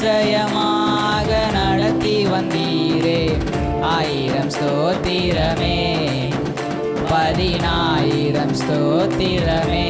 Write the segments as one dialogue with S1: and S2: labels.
S1: அதிசயமாக நடத்தி வந்தீரே. 1000 ஸ்தோத்திரமே, 10000 ஸ்தோத்திரமே.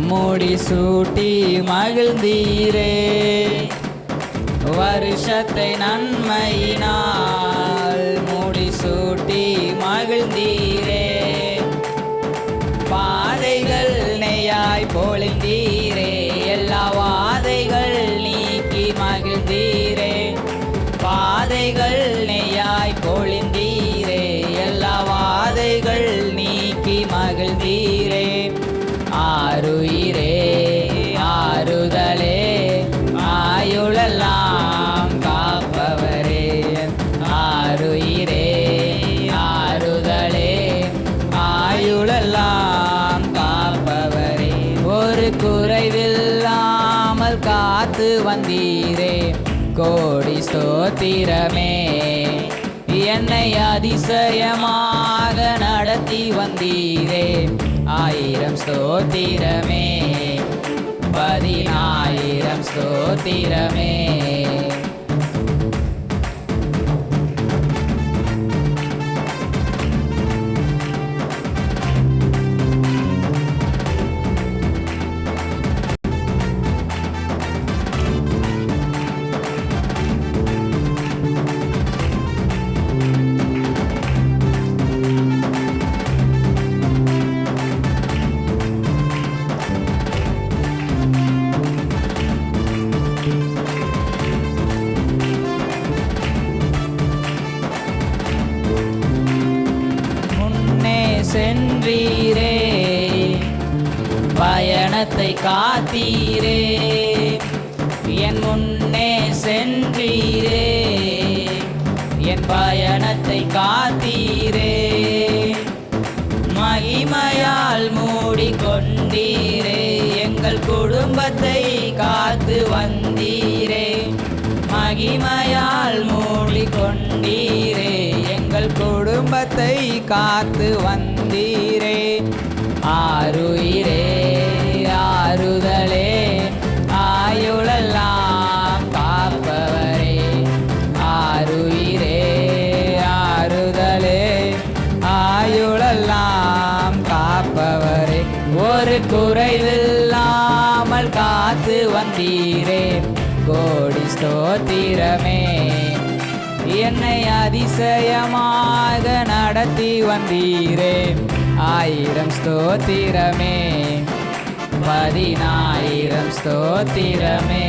S1: முடிசூட்டி மகிழ்ந்தீரே, வருஷத்தை நன்மையினால் முடிசூட்டி மகிழ்ந்தீரே. பாதைகள் நெய்யாய் பொழிந்தீரே, எல்லா வாதைகள் நீக்கி மகிழ்ந்தீரே. பாதைகள் நெய்யாய் பொழிந்தீரே, எல்லா வாதைகள் நீக்கி மகிழ்ந்தீரே. ஆருயிரே ஆறுதலே, ஆயுளெல்லாம் காப்பவரே. ஆருயிரே ஆறுதலே, ஆயுளெல்லாம் காப்பவரே. ஒரு குறைவில்லாமல் காத்து வந்தீரே, கோடி ஸ்தோத்திரமே. என்னை அதிசயமாக நடத்தி வந்தீரே, 1000 ஸ்தோத்திரமே, 10000 ஸ்தோத்திரமே. சென்றீரே, பயணத்தை காத்தீரே. என் முன்னே சென்றீரே, என் பயணத்தை காத்தீரே. மகிமையால் மூடிக்கொண்டீரே, எங்கள் குடும்பத்தை காத்து வந்தீரே. மகிமையால் மூடிக்கொண்டீரே, எங்கள் குடும்பத்தை காத்து வந்தீரே. ஆருயிரே ஆறுதலே, ஆயுளெல்லாம் காப்பவரே. ஆருயிரே ஆறுதலே, ஆயுளெல்லாம் காப்பவரே. ஒரு குறைவில்லாமல் காத்து வந்தீரே, கோடி ஸ்தோத்திரமே. என்னை அதிசயமாக நடத்தி வந்தீரே, 1000 ஸ்தோத்திரமே, 10000 ஸ்தோத்திரமே.